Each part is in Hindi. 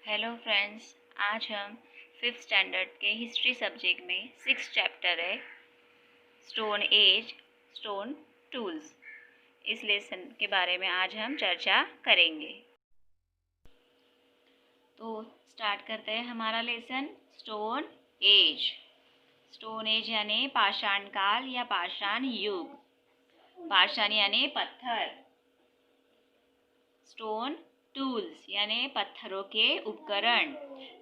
हेलो फ्रेंड्स, आज हम फिफ्थ स्टैंडर्ड के हिस्ट्री सब्जेक्ट में 6th चैप्टर है स्टोन एज स्टोन टूल्स। इस लेसन के बारे में आज हम चर्चा करेंगे। तो स्टार्ट करते हैं हमारा lesson. Stone age. Stone age यानी पाषाण काल या पाषाण युग। पाषाण यानी पत्थर। स्टोन टूल्स यानी पत्थरों के उपकरण।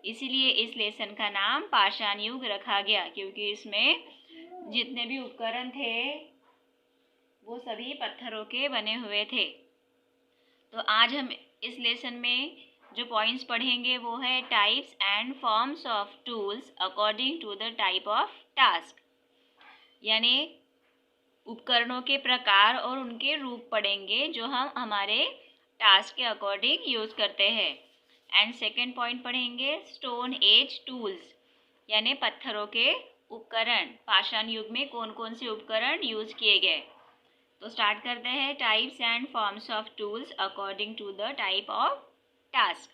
इसीलिए इस लेसन का नाम पाषाण युग रखा गया, क्योंकि इसमें जितने भी उपकरण थे वो सभी पत्थरों के बने हुए थे। तो आज हम इस लेसन में जो पॉइंट्स पढ़ेंगे वो है types and forms of tools according to the type of task, यानी उपकरणों के प्रकार और उनके रूप पढ़ेंगे जो हम हमारे टास्क के अकॉर्डिंग यूज़ करते हैं। एंड सेकेंड पॉइंट पढ़ेंगे स्टोन एज टूल्स, यानी पत्थरों के उपकरण। पाषाण युग में कौन कौन से उपकरण यूज़ किए गए। तो स्टार्ट करते हैं। Types and forms of tools according to the type of task.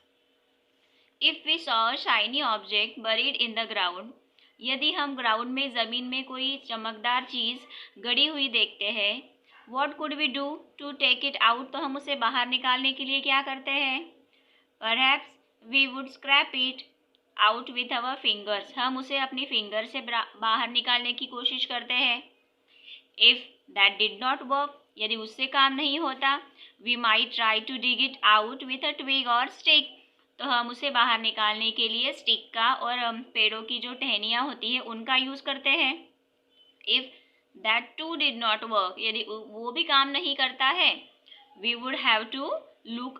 If we saw shiny object buried in the ground, यदि हम ग्राउंड में ज़मीन में कोई चमकदार चीज़ गड़ी हुई देखते हैं, what could we do to take it out, तो हम उसे बाहर निकालने के लिए क्या करते हैं। Perhaps we would scrape it out with our fingers, हम उसे अपनी फिंगर से बाहर निकालने की कोशिश करते हैं। If that did not work, यदि उससे काम नहीं होता, we might try to dig it out with a twig और स्टिक, तो हम उसे बाहर निकालने के लिए स्टिक का और पेड़ों की जो टहनियाँ होती है उनका यूज़ करते हैं। If that too did not work, यदि वो भी काम नहीं करता है, we would have to look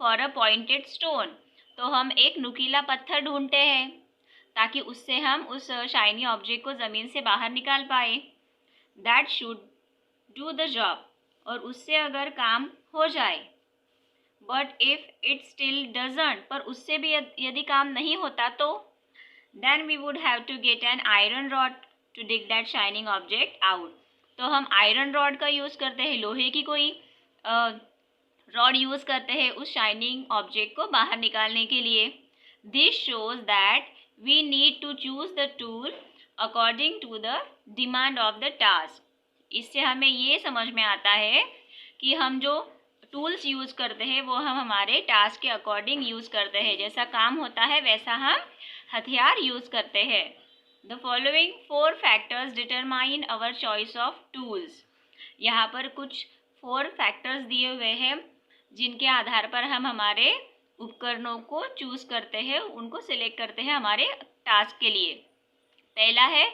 for a pointed stone, तो हम एक नुकीला पत्थर ढूंढते हैं ताकि उससे हम उस शाइनी ऑब्जेक्ट को ज़मीन से बाहर निकाल पाए। That should do the job, और उससे अगर काम हो जाए। But if it still doesn't, पर उससे भी यदि काम नहीं होता तो then we would have to get an iron rod to dig that shining object out, तो हम आयरन रॉड का यूज़ करते हैं, लोहे की कोई रॉड यूज़ करते हैं उस शाइनिंग ऑब्जेक्ट को बाहर निकालने के लिए। This shows that we need to choose the tool according to the demand of the task. इससे हमें ये समझ में आता है कि हम जो टूल्स यूज़ करते हैं वो हम हमारे टास्क के अकॉर्डिंग यूज़ करते हैं, जैसा काम होता है वैसा हम हथियार यूज़ करते हैं। The following 4 factors determine our choice of tools. यहाँ पर कुछ 4 फैक्टर्स दिए हुए हैं जिनके आधार पर हम हमारे उपकरणों को चूज़ करते हैं, उनको सिलेक्ट करते हैं हमारे टास्क के लिए। पहला है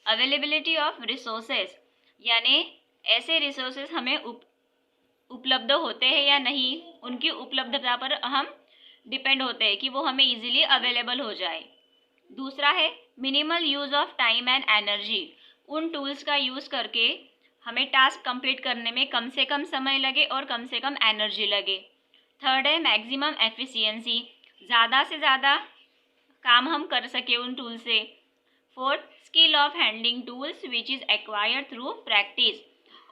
अवेलेबिलिटी ऑफ रिसोर्सेज, यानी ऐसे रिसोर्सेज हमें उपलब्ध होते हैं या नहीं, उनकी उपलब्धता पर हम डिपेंड होते हैं कि वो हमें इजीली अवेलेबल हो जाए। दूसरा है minimal use of time and energy, उन टूल्स का यूज़ करके हमें टास्क कंप्लीट करने में कम से कम समय लगे और कम से कम एनर्जी लगे। थर्ड है मैक्सिमम एफिशिएंसी, ज़्यादा से ज़्यादा काम हम कर सके उन टूल से। Fourth skill of handling tools which is acquired through practice,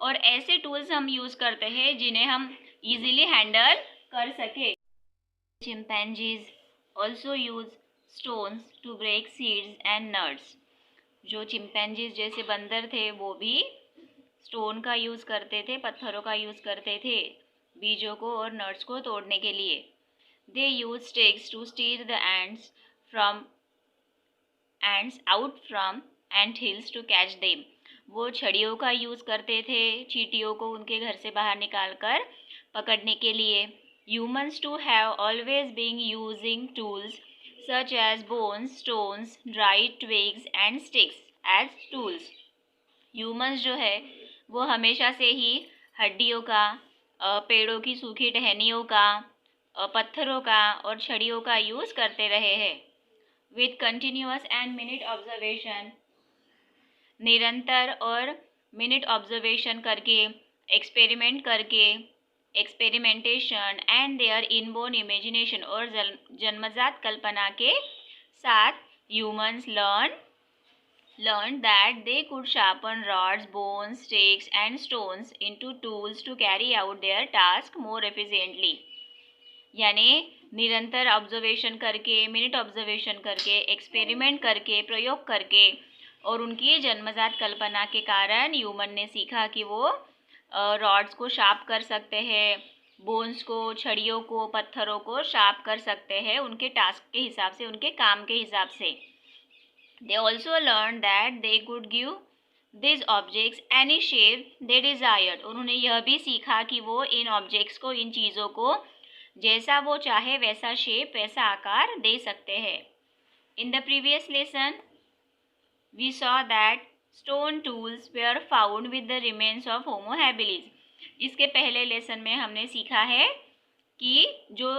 और ऐसे टूल्स हम यूज़ करते हैं जिन्हें हम इजीली हैंडल कर सके। Chimpanzees also use stones to break seeds and nuts, जो चिंपैंजीज जैसे बंदर थे वो भी स्टोन का यूज़ करते थे, पत्थरों का यूज़ करते थे बीजों को और नट्स को तोड़ने के लिए। They use sticks to steer the ants out from ant hills to catch them, वो छड़ियों का यूज़ करते थे चींटियों को उनके घर से बाहर निकाल कर पकड़ने के लिए। Humans too have always been using tools such as bones, stones, dried twigs and sticks as tools. Humans जो है वो हमेशा से ही हड्डियों का, पेड़ों की सूखी टहनियों का, पत्थरों का और छड़ियों का यूज़ करते रहे हैं। With continuous and minute observation, निरंतर और मिनट ऑब्जर्वेशन करके, एक्सपेरिमेंट करके, experimentation and their inborn imagination, और जन्मजात कल्पना के साथ humans learned that they could sharpen rods, bones, sticks and stones into tools to carry out their task more efficiently. यानी निरंतर ऑब्जर्वेशन करके, मिनट ऑब्जर्वेशन करके, एक्सपेरिमेंट करके, प्रयोग करके और उनकी जन्मजात कल्पना के कारण ह्यूमन ने सीखा कि वो रॉड्स को शार्प कर सकते हैं, बोन्स को, छड़ियों को, पत्थरों को शार्प कर सकते हैं उनके टास्क के हिसाब से, उनके काम के हिसाब से। They also learned that they could give these objects any shape they desired। उन्होंने यह भी सीखा कि वो इन ऑब्जेक्ट्स को, इन चीज़ों को जैसा वो चाहे वैसा शेप, वैसा आकार दे सकते हैं। In the previous lesson, we saw that stone tools were found with the remains of Homo habilis। इसके पहले लेसन में हमने सीखा है कि जो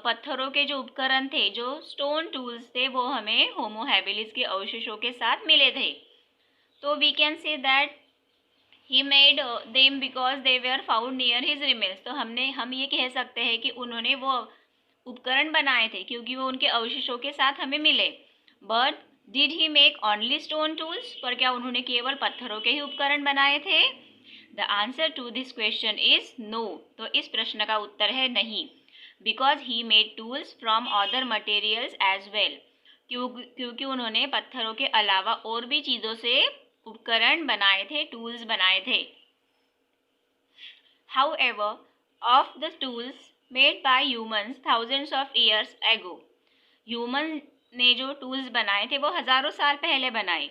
पत्थरों के जो उपकरण थे, जो स्टोन टूल्स थे, वो हमें होमो हैबिलिस के अवशेषों के साथ मिले थे। तो we can say that he made them because they were found near his remains. तो हम ये कह सकते हैं कि उन्होंने वो उपकरण बनाए थे क्योंकि वो उनके अवशेषों के साथ हमें मिले। But did he make only stone tools? पर क्या उन्होंने केवल पत्थरों के ही उपकरण बनाए थे? The answer to this question is no. तो इस प्रश्न का उत्तर है नहीं। Because he made tools from other materials as well. क्योंकि उन्होंने पत्थरों के अलावा और भी चीज़ों से उपकरण बनाए थे, टूल्स बनाए थे। However, of the tools made by humans thousands of years ago, human ने जो टूल्स बनाए थे वो हजारों साल पहले बनाए।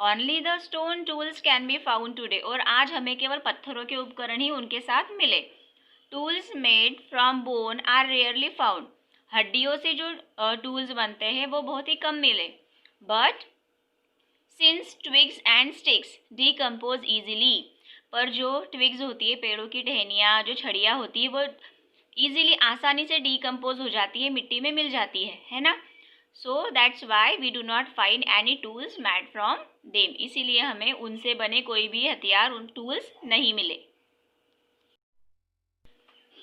Only the stone tools can be found today। और आज हमें केवल पत्थरों के उपकरण ही उनके साथ मिले। Tools made from bone are rarely found। हड्डियों से जो टूल्स बनते हैं वो बहुत ही कम मिले। But since twigs and sticks decompose easily, पर जो ट्विग्स होती है, पेड़ों की टहनियाँ, जो छड़ियाँ होती है, वो इजीली, आसानी से डिकम्पोज हो जाती है, मिट्टी में मिल जाती है ना। So that's why we do not find any tools made from them. इसीलिए हमें उनसे बने कोई भी हथियार, उन टूल्स नहीं मिले।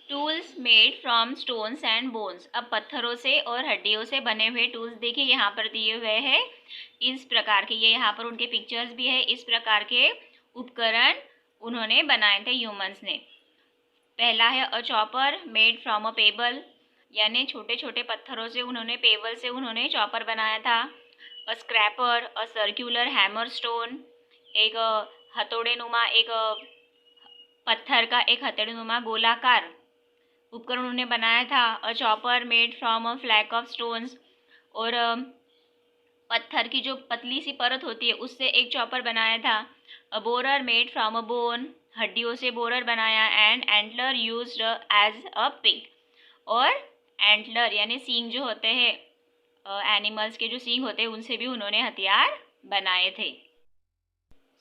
Tools made from stones and bones. अब पत्थरों से और हड्डियों से बने हुए टूल्स देखिए यहाँ पर दिए हुए हैं इस प्रकार के। ये यहाँ पर उनके पिक्चर्स भी है। इस प्रकार के उपकरण उन्होंने बनाए थे ह्यूमंस ने। पहला है अ chopper made from a payable, यानी छोटे छोटे पत्थरों से उन्होंने, पेबल से उन्होंने चॉपर बनाया था। अ स्क्रैपर, अ सर्क्यूलर हैमर स्टोन, एक हथौड़े नुमा, एक पत्थर का एक हथौड़े नुमा गोलाकार उपकरण उन्होंने बनाया था। A chopper made from a flake of stones, और पत्थर की जो पतली सी परत होती है उससे एक चॉपर बनाया था। A borer made from a bone, हड्डियों से बोरर बनाया। And antler used as a pick, और एंटलर यानी सींग जो होते हैं, एनिमल्स के जो सींग होते हैं, उनसे भी उन्होंने हथियार बनाए थे।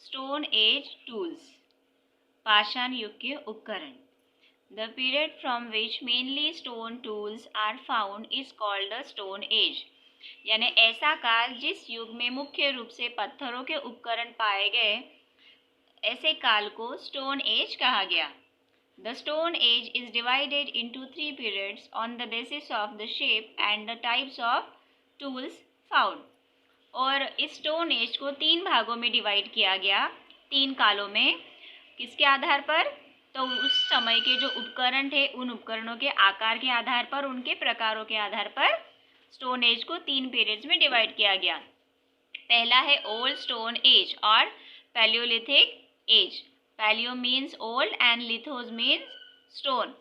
स्टोन एज टूल्स, पाषाण युग के उपकरण। The period from which mainly stone tools are found is called the stone age, यानी ऐसा काल जिस युग में मुख्य रूप से पत्थरों के उपकरण पाए गए, ऐसे काल को स्टोन एज कहा गया। The stone as is divided into 3 periods on the basis of the shape and the types of tools found. और इस स्टोन एज को 3 भागों में डिवाइड किया गया, 3 कालों में। किसके आधार पर? तो उस समय के जो उपकरण थे, उन उपकरणों के आकार के आधार पर, उनके प्रकारों के आधार पर स्टोन एज को 3 पीरियड्स में डिवाइड किया गया। पहला है ओल्ड स्टोन एज और palaeolithic age. Palaeo means old and lithos means stone.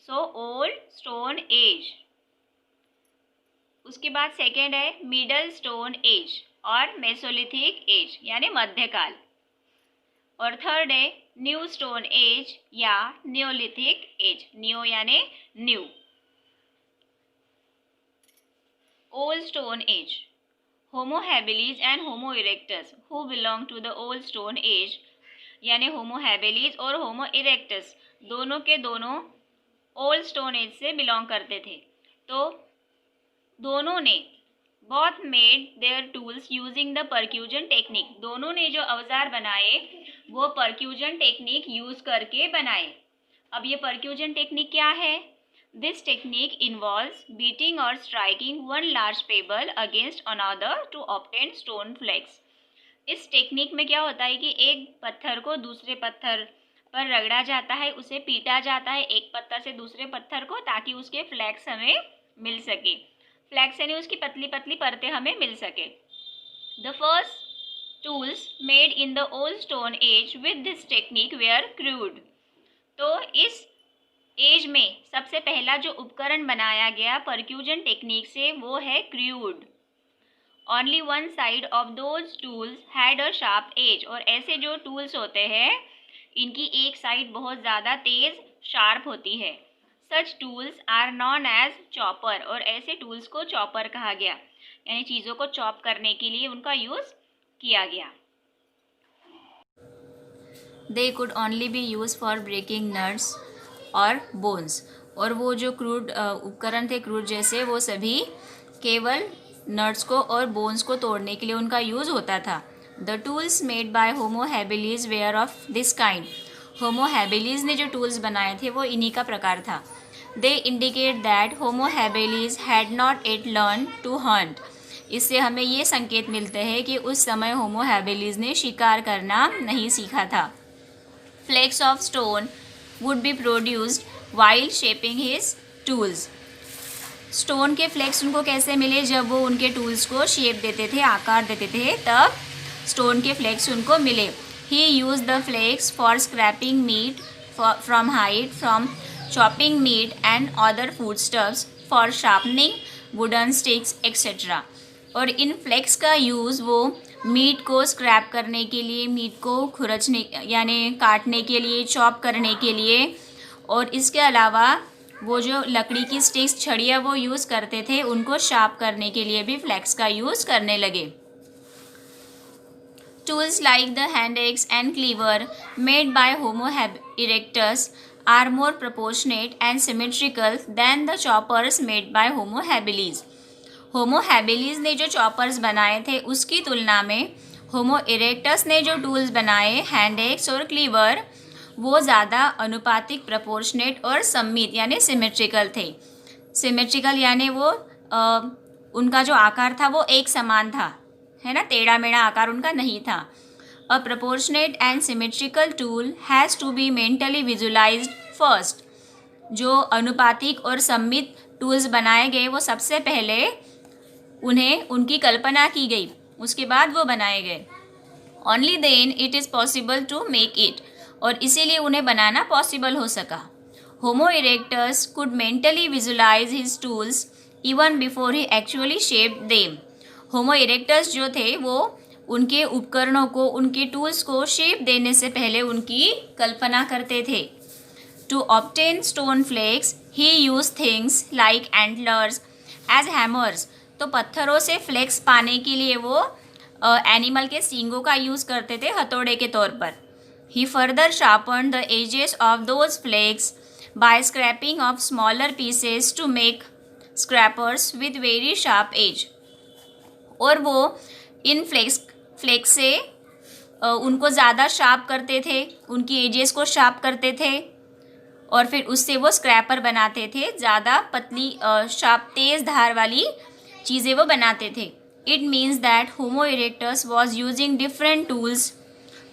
So old stone age. उसके बाद सेकेंड है मिडल स्टोन एज और मेसोलिथिक एज, यानी मध्यकाल। और थर्ड है न्यू स्टोन एज या नियोलिथिक एज। नियो यानी new. Old stone age, homo habilis and homo erectus who belong to the old stone age, यानी होमो हैबिलिस और होमो इरेक्टस दोनों के दोनों ओल्ड स्टोन एज से बिलोंग करते थे। तो दोनों ने both made their tools using the percussion technique। दोनों ने जो औजार बनाए वो परक्यूजन टेक्निक यूज करके बनाए। अब ये परक्यूजन टेक्निक क्या है? दिस टेक्निक इन्वॉल्व्स बीटिंग और striking one large pebble against another to obtain stone flakes. इस टेक्निक में क्या होता है कि एक पत्थर को दूसरे पत्थर पर रगड़ा जाता है, उसे पीटा जाता है एक पत्थर से दूसरे पत्थर को, ताकि उसके फ्लैक्स हमें मिल सके। फ्लैक्स यानी उसकी पतली पतली परतें हमें मिल सके। The first tools made in the old stone age with this technique were crude. तो इस एज में सबसे पहला जो उपकरण बनाया गया परक्यूजन टेक्निक से वो है crude. Only one side of those tools had a sharp edge. और ऐसे जो टूल्स होते हैं इनकी एक साइड बहुत ज़्यादा तेज़ शार्प होती है। Such tools are known as chopper. और ऐसे टूल्स को चॉपर कहा गया, यानी चीज़ों को चॉप करने के लिए उनका यूज़ किया गया। They could only be used for breaking nuts और बोन्स। और वो जो क्रूड उपकरण थे क्रूड जैसे, वो सभी केवल नट्स को और बोन्स को तोड़ने के लिए उनका यूज़ होता था। The tools made by Homo habilis were of this kind. Homo habilis ने जो टूल्स बनाए थे वो इन्हीं का प्रकार था। They indicate that Homo habilis had not yet learn to hunt. इससे हमें ये संकेत मिलते हैं कि उस समय होमो हैबिलिस ने शिकार करना नहीं सीखा था। Flakes of stone would be produced while shaping his tools. Stone के फ्लेक्स उनको कैसे मिले? जब वो उनके टूल्स को शेप देते थे, आकार देते थे, तब स्टोन के फ्लेक्स उनको मिले। He use the flakes for scraping meat from hide, from chopping meat and other food stuffs, for sharpening wooden sticks etcetera. और इन फ्लेक्स का यूज़ वो मीट को स्क्रैप करने के लिए, मीट को खुरचने यानी काटने के लिए, चॉप करने के लिए, और इसके अलावा वो जो लकड़ी की स्टिक्स, छड़ियाँ वो यूज़ करते थे, उनको शार्प करने के लिए भी फ्लेक्स का यूज़ करने लगे। Tools like the hand axe and cleaver made by Homo erectus are more proportionate and symmetrical than the choppers made by Homo habilis. Homo habilis ने जो चॉपर्स बनाए थे उसकी तुलना में होमो इरेक्टस ने जो टूल्स बनाए, हैंड एक्स और क्लीवर, वो ज़्यादा अनुपातिक, प्रपोर्शनेट और सम्मित यानी सिमेट्रिकल थे। सिमेट्रिकल यानी वो उनका जो आकार था वो एक समान था, है ना, टेढ़ा मेढ़ा आकार उनका नहीं था। A proportionate and symmetrical tool has to be mentally visualised first. जो अनुपातिक और सम्मित टूल्स बनाए गए वो सबसे पहले उन्हें उनकी कल्पना की गई, उसके बाद वो बनाए गए। Only then it is possible to make it. और इसीलिए उन्हें बनाना पॉसिबल हो सका। Homo erectus could mentally visualise his tools even before he actually shaped them. Homo erectus जो थे वो उनके उपकरणों को, उनके टूल्स को शेप देने से पहले उनकी कल्पना करते थे। To obtain stone flakes he used things like antlers as hammers. तो पत्थरों से फ्लेक्स पाने के लिए वो एनिमल के सींगों का यूज़ करते थे हथौड़े के तौर पर। He further sharpened the edges of those flakes by scraping off smaller pieces to make scrapers with very sharp edge. और वो इन फ्लेक्स से उनको ज़्यादा शार्प करते थे, उनकी एजेस को शार्प करते थे, और फिर उससे वो स्क्रैपर बनाते थे, ज़्यादा पतली शार्प तेज़ धार वाली चीज़ें वो बनाते थे। It means that Homo erectus was using different tools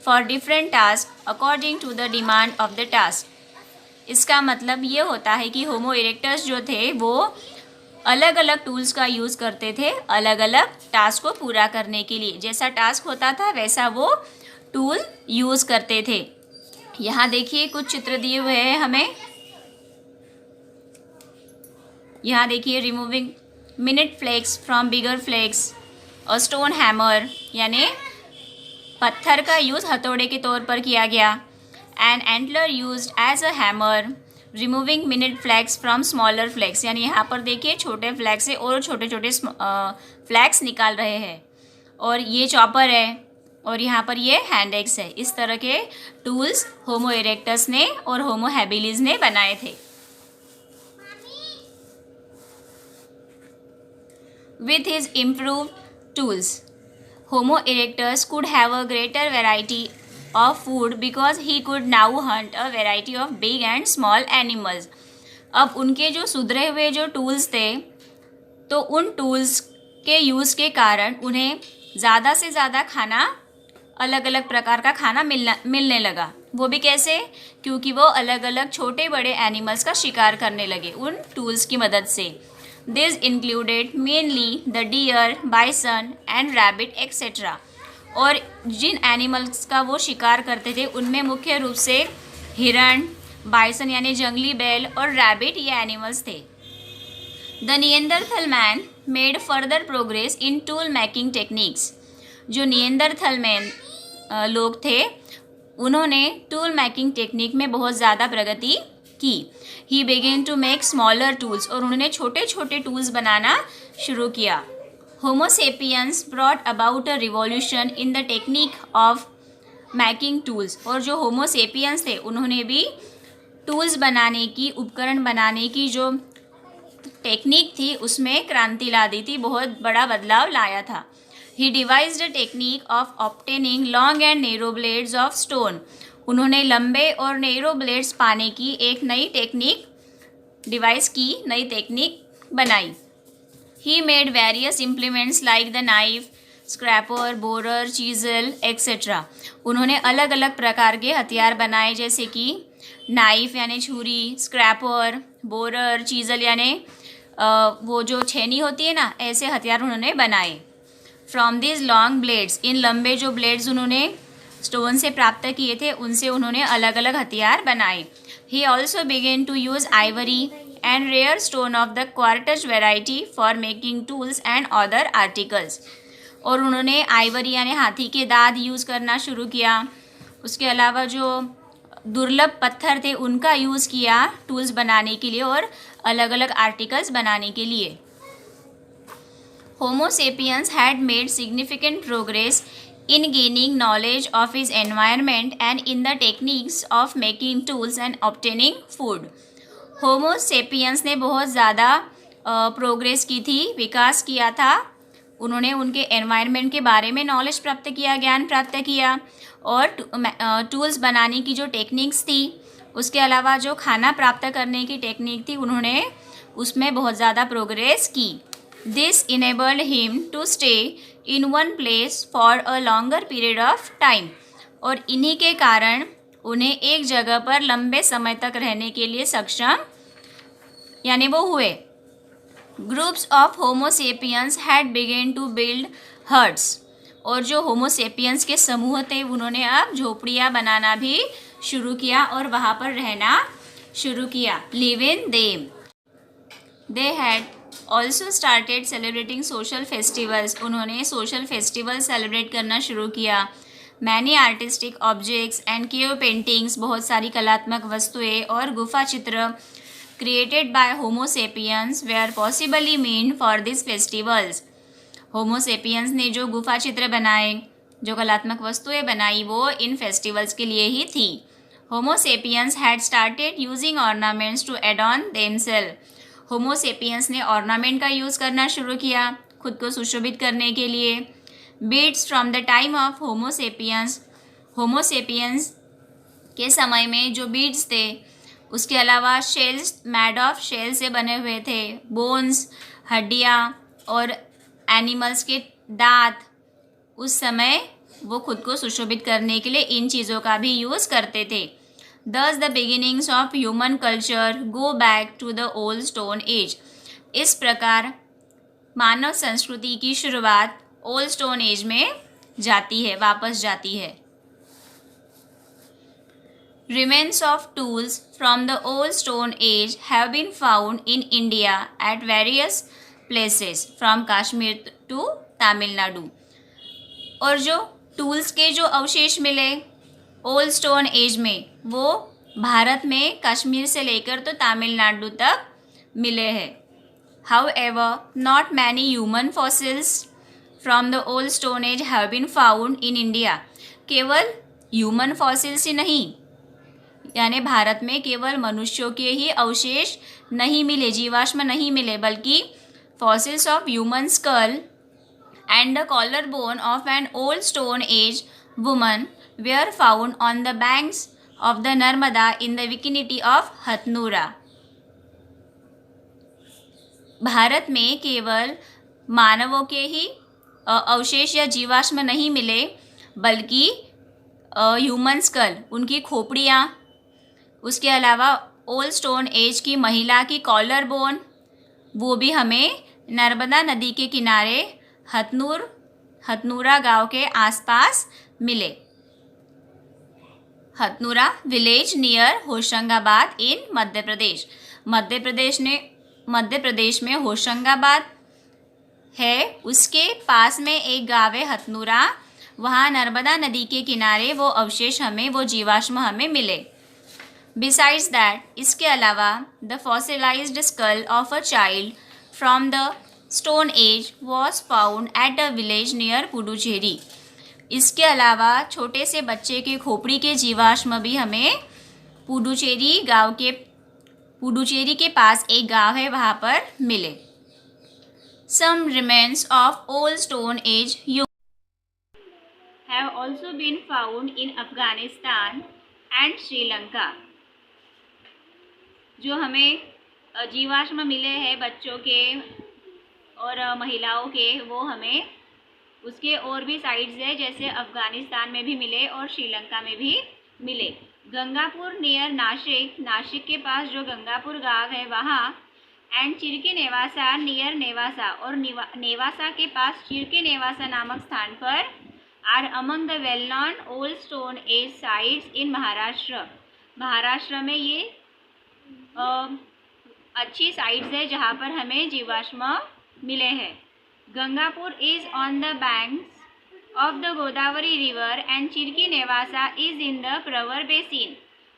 for different tasks according to the demand of the task. इसका मतलब ये होता है कि होमो इरेक्टस जो थे वो अलग अलग टूल्स का यूज़ करते थे अलग अलग टास्क को पूरा करने के लिए। जैसा टास्क होता था वैसा वो टूल यूज़ करते थे। यहाँ देखिए कुछ चित्र दिए हुए हैं हमें। यहाँ देखिए, removing minute flakes from bigger flakes, और स्टोन हैमर यानी पत्थर का यूज़ हथौड़े के तौर पर किया गया। And antler used as a hammer, removing minute flakes from smaller flakes. यानी यहाँ पर देखिए छोटे फ्लैक्स से और छोटे छोटे फ्लैक्स निकाल रहे हैं, और ये चॉपर है, और यहाँ पर ये हैंड एक्स है। इस तरह के टूल्स होमो इरेक्टस ने और होमो हैबिलिस ने बनाए थे। With his improved tools, Homo erectus could have a greater variety of food because he could now hunt a variety of big and small animals. अब उनके जो सुधरे हुए जो टूल्स थे, तो उन टूल्स के यूज़ के कारण उन्हें ज़्यादा से ज़्यादा खाना, अलग अलग प्रकार का खाना मिलने लगा। वो भी कैसे? क्योंकि वो अलग अलग छोटे बड़े एनिमल्स का शिकार करने लगे उन टूल्स की मदद से। This included mainly the deer, bison and rabbit etcetera. और जिन एनिमल्स का वो शिकार करते थे उनमें मुख्य रूप से हिरण, बाइसन यानी जंगली बैल और रैबिट ये एनिमल्स थे। The Neanderthal man made further progress in tool making techniques. जो निएंडरथल मैन लोग थे उन्होंने टूल मेकिंग टेक्निक में बहुत ज़्यादा प्रगति की। He began to make smaller tools, और उन्होंने छोटे छोटे टूल्स बनाना शुरू किया। Homo sapiens brought about a revolution in the technique of making tools. और जो होमोसेपियंस थे उन्होंने भी टूल्स बनाने की, उपकरण बनाने की जो टेक्निक थी उसमें क्रांति ला दी थी, बहुत बड़ा बदलाव लाया था। He devised a technique of obtaining long and narrow blades of stone. उन्होंने लंबे और नैरो ब्लेड्स पाने की एक नई टेक्निक डिवाइस की, नई टेक्निक बनाई। He made various implements like the knife, scraper, borer, chisel etcetera. उन्होंने अलग अलग प्रकार के हथियार बनाए, जैसे कि नाइफ यानी छुरी, स्क्रैपर, बोरर, चीजल यानी वो जो छेनी होती है ना, ऐसे हथियार उन्होंने बनाए। फ्रॉम दिस लॉन्ग ब्लेड्स, इन लंबे जो ब्लेड्स उन्होंने स्टोन से प्राप्त किए थे उनसे उन्होंने अलग अलग हथियार बनाए। He also began to use ivory and rare stone of the quartz variety for making tools and other articles. और उन्होंने आइवरी यानी हाथी के दांत यूज़ करना शुरू किया। उसके अलावा जो दुर्लभ पत्थर थे उनका यूज़ किया टूल्स बनाने के लिए और अलग अलग आर्टिकल्स बनाने के लिए। Homo sapiens had made significant progress in gaining knowledge of his environment and in the techniques of making tools and obtaining food. Homo sapiens ने बहुत ज़्यादा प्रोग्रेस की थी, विकास किया था। उन्होंने उनके एनवायरनमेंट के बारे में नॉलेज प्राप्त किया, ज्ञान प्राप्त किया, और टूल्स बनाने की जो टेक्निक्स थी, उसके अलावा जो खाना प्राप्त करने की टेक्निक थी, उन्होंने उसमें बहुत ज़्यादा प्रोग्रेस की। This enabled him to stay in one place for a longer period of time. और इन्हीं के कारण उन्हें एक जगह पर लंबे समय तक रहने के लिए सक्षम यानी वो हुए। Groups of Homo sapiens had begun to build huts. और जो Homo sapiens के समूह थे उन्होंने अब झोपड़ियाँ बनाना भी शुरू किया और वहाँ पर रहना शुरू किया। Live in them. They had also started celebrating social festivals. उन्होंने सोशल फेस्टिवल सेलिब्रेट करना शुरू किया। Many artistic objects and cave paintings, बहुत सारी कलात्मक वस्तुएं और गुफा चित्र created by Homo sapiens were possibly mean for this festivals. Homo sapiens ने जो गुफा चित्र बनाए, जो कलात्मक वस्तुएं बनाई, वो इन फेस्टिवल्स के लिए ही थी। Homo sapiens had started using ornaments to adorn themself. Homo sapiens ने ऑर्नामेंट का यूज़ करना शुरू किया खुद को सुशोभित करने के लिए। Beads from the time of homo sapiens, homo sapiens के समय में जो बीड्स थे, उसके अलावा शेल्स मैड ऑफ शेल से बने हुए थे, बोन्स हड्डियाँ और एनिमल्स के दांत, उस समय वो खुद को सुशोभित करने के लिए इन चीज़ों का भी यूज़ करते थे। Thus the beginnings of human culture go back to the old stone age. इस प्रकार मानव संस्कृति की शुरुआत ओल्ड स्टोन एज में जाती है, वापस जाती है। Remains of tools from the old stone age have been found in India at various places from Kashmir to Tamil Nadu. और जो टूल्स के जो अवशेष मिले ओल्ड स्टोन एज में, वो भारत में कश्मीर से लेकर तो तमिलनाडु तक मिले हैं। However, not many human fossils from the old stone age have been found in India. केवल ह्यूमन फॉसिल्स ही नहीं, यानी भारत में केवल मनुष्यों के ही अवशेष नहीं मिले, जीवाश्म नहीं मिले, बल्कि fossils of human skull and the collar bone of an old stone age woman were found on the banks of the Narmada in the vicinity of Hathnora. Bharat में केवल मानवों के ही अवशेष या जीवाश्म नहीं मिले, बल्कि ह्यूमन स्कल, उनकी खोपड़ियाँ, उसके अलावा ओल्ड स्टोन एज की महिला की कॉलर बोन वो भी हमें नर्मदा नदी के किनारे हथनूरा गांव के आसपास मिले। हथनूरा विलेज नियर होशंगाबाद इन मध्य प्रदेश। मध्य प्रदेश में होशंगाबाद है, उसके पास में एक गांव है हथनूरा। वहाँ नर्मदा नदी के किनारे वो अवशेष हमें, वो जीवाश्म हमें मिले। बिसाइड्स दैट, इसके अलावा the fossilised skull of a child from the stone as was found at a village near Puducherry. इसके अलावा छोटे से बच्चे के खोपड़ी के जीवाश्म भी हमें पुडुचेरी के पास एक गांव है वहाँ पर मिले। Some remains of old Stone Age have also been found in Afghanistan and Sri Lanka। जो हमें जीवाश्म मिले हैं बच्चों के और महिलाओं के, वो हमें उसके और भी साइट्स है, जैसे अफगानिस्तान में भी मिले और श्रीलंका में भी मिले। गंगापुर नियर नासिक के पास जो गंगापुर गांव है वहाँ, एंड चिरके नेवासा नियर नेवासा, और नेवासा के पास चिरके नेवासा नामक स्थान पर are among the well known old stone age sites in Maharashtra. Maharashtra में ये अच्छी साइट्स है जहाँ पर हमें जीवाश्म मिले हैं। Gangapur is on the banks of the Godavari river and Chirki Nevasa is in the Pravara basin.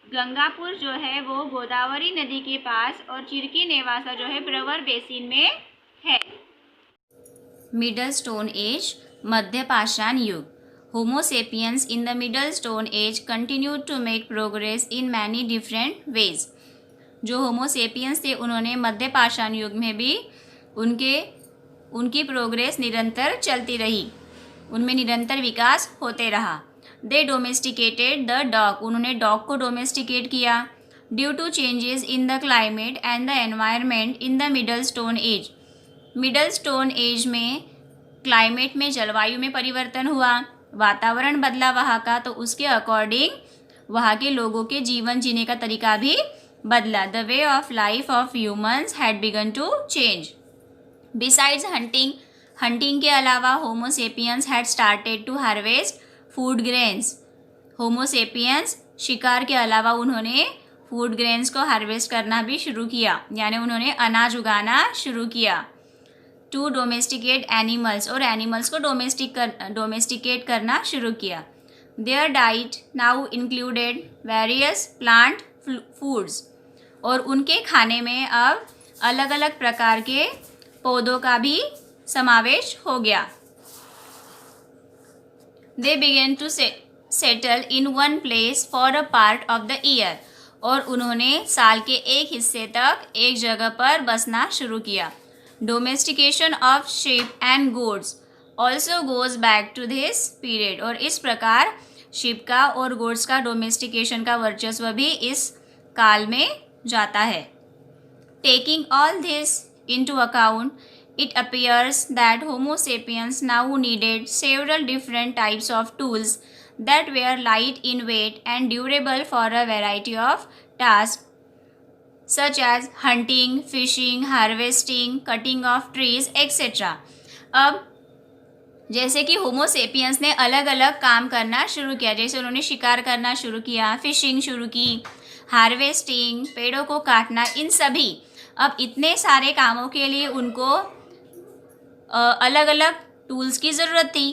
Gangapur जो है वो गोदावरी नदी के पास और चिरकी नेवासा जो है प्रवर बेसिन में है। मिडल स्टोन एज, मध्य पाषाण युग। Homo sapiens in the middle stone age continued to make progress in many different ways. जो होमोसेपियंस थे उन्होंने मध्य पाषाण युग में भी उनकी प्रोग्रेस निरंतर चलती रही, उनमें निरंतर विकास होते रहा। दे डोमेस्टिकेटेड द डॉग, उन्होंने डॉग को डोमेस्टिकेट किया। Due to changes in the climate and the environment in the middle stone age. Middle stone age में क्लाइमेट में, जलवायु में परिवर्तन हुआ, वातावरण बदला वहाँ का, तो उसके अकॉर्डिंग वहाँ के लोगों के जीवन जीने का तरीका भी बदला। The way of life of humans had begun to change. Besides hunting के अलावा Homo sapiens had started to harvest food grains. Homo sapiens शिकार के अलावा उन्होंने फूड ग्रेन्स को हार्वेस्ट करना भी शुरू किया, यानी उन्होंने अनाज उगाना शुरू किया। टू डोमेस्टिकेट एनिमल्स, और एनिमल्स को डोमेस्टिकेट करना शुरू किया। Their diet now included various plant foods, और उनके खाने में अब अलग अलग प्रकार के पौधों का भी समावेश हो गया। They began to settle in one place for a part of the year, और उन्होंने साल के एक हिस्से तक एक जगह पर बसना शुरू किया। Domestication of sheep and goats also goes back to this period, और इस प्रकार शिप का और गोड्स का डोमेस्टिकेशन का वर्चस्व भी इस काल में जाता है। Taking all this into account, it appears that Homo sapiens now needed several different types of tools that were light in weight and durable for a variety of tasks such as hunting, fishing, harvesting, cutting of trees, etc. अब जैसे कि होमोसेपियंस ने अलग अलग काम करना शुरू किया, जैसे उन्होंने शिकार करना शुरू किया, फिशिंग शुरू की, हार्वेस्टिंग, पेड़ों को काटना, इन सभी, अब इतने सारे कामों के लिए उनको अलग अलग टूल्स की ज़रूरत थी,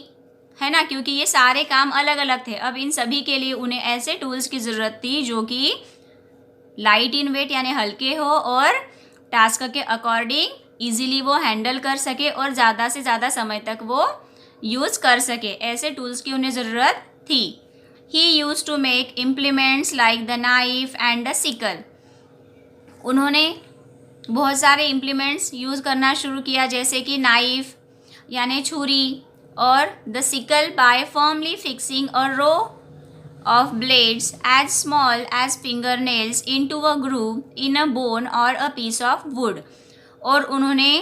है ना, क्योंकि ये सारे काम अलग अलग थे। अब इन सभी के लिए उन्हें ऐसे टूल्स की ज़रूरत थी जो कि लाइट इन वेट यानी हल्के हो और टास्क के अकॉर्डिंग इजीली वो हैंडल कर सके और ज़्यादा से ज़्यादा समय तक वो यूज़ कर सके, ऐसे टूल्स की उन्हें ज़रूरत थी। He used to make implements like the knife and the sickle. उन्होंने बहुत सारे इम्प्लीमेंट्स यूज़ करना शुरू किया, जैसे कि नाइफ यानी छुरी और the sickle by firmly fixing a row of blades as small as finger nails into a groove in a bone और अ पीस ऑफ वुड। और उन्होंने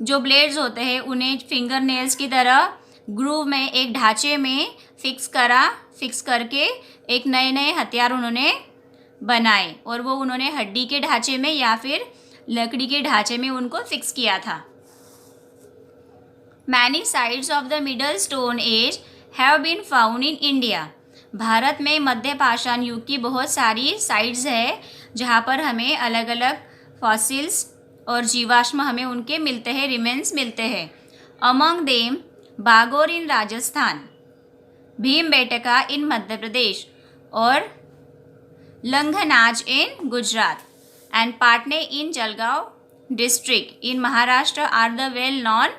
जो ब्लेड्स होते हैं उन्हें फिंगर नेल्स की तरह ग्रूव में, एक ढांचे में फिक्स करके एक नए नए हथियार उन्होंने बनाए, और वो उन्होंने हड्डी के ढांचे में या फिर लकड़ी के ढांचे में उनको फिक्स किया था। Many sites of the middle stone age have been found in India. Bharat में मध्य पाषाण युग की बहुत सारी साइट्स है जहाँ पर हमें अलग अलग फॉसिल्स और जीवाश्म हमें उनके मिलते हैं, रिमेन्स मिलते हैं। Among them Bagor in Rajasthan, Bhimbetka in Madhya Pradesh और Langhnaj in Gujarat and Patne in Jalgaon district in Maharashtra are the well known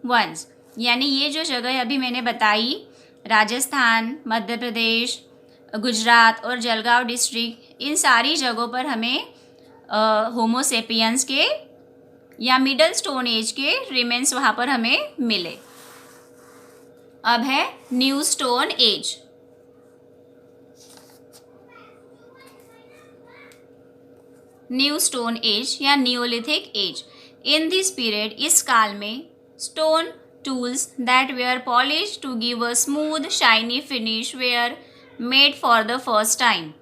ones. यानी ये जो जगह अभी मैंने बताई, राजस्थान, मध्य प्रदेश, गुजरात और जलगांव डिस्ट्रिक्ट, इन सारी जगहों पर हमें होमोसेपियंस के या मिडल स्टोन एज के रिमेन्स वहाँ पर हमें मिले। अब है new stone age. New stone age या neolithic age. In this period, इस काल में, stone tools that were polish to give a smooth shiny finish were made for the first time.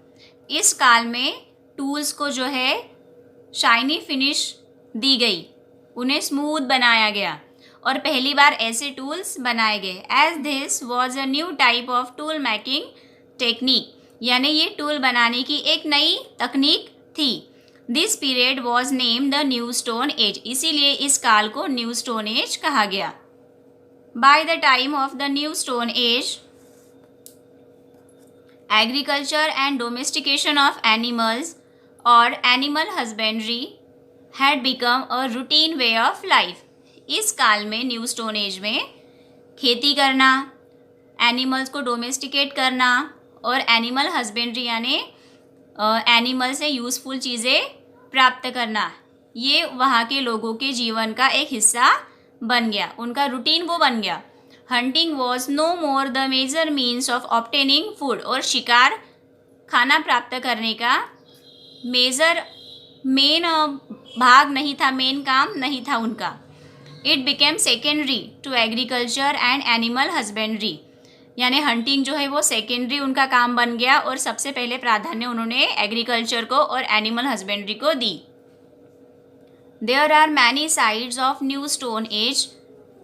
इस काल में टूल्स को जो है शाइनी फिनिश दी गई, उन्हें स्मूथ बनाया गया और पहली बार ऐसे टूल्स बनाए गए। As this was a new type of tool making technique, यानी ये टूल बनाने की एक नई तकनीक थी। This period was named the new stone age, इसीलिए इस काल को न्यू स्टोन एज कहा गया। By the time of the new stone age, agriculture and domestication of animals और animal husbandry had become a routine way of life. इस काल में, न्यू स्टोन एज में, खेती करना, एनिमल्स को डोमेस्टिकेट करना और एनिमल हस्बेंड्री यानी एनिमल से यूज़फुल चीज़ें प्राप्त करना, ये वहाँ के लोगों के जीवन का एक हिस्सा बन गया, उनका रूटीन वो बन गया। Hunting was no more the major means of obtaining food, और शिकार, खाना प्राप्त करने का मेन भाग नहीं था, मेन काम नहीं था उनका। It became secondary to agriculture and animal husbandry, यानी हंटिंग जो है वो सेकेंडरी उनका काम बन गया और सबसे पहले प्राधान्य उन्होंने एग्रीकल्चर को और एनिमल हस्बेंड्री को दी। There are many sites of new stone age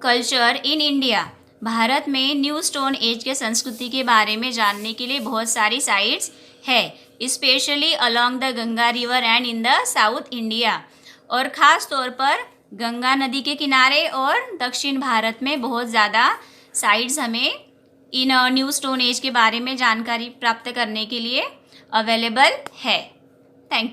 culture in India. Bharat में न्यू स्टोन एज के संस्कृति के बारे में जानने के लिए बहुत सारी साइट्स है, specially along the Ganga river and in the south India, और ख़ास तौर पर गंगा नदी के किनारे और दक्षिण भारत में बहुत ज़्यादा साइट्स हमें इन न्यू स्टोन एज के बारे में जानकारी प्राप्त करने के लिए अवेलेबल है। Thank you.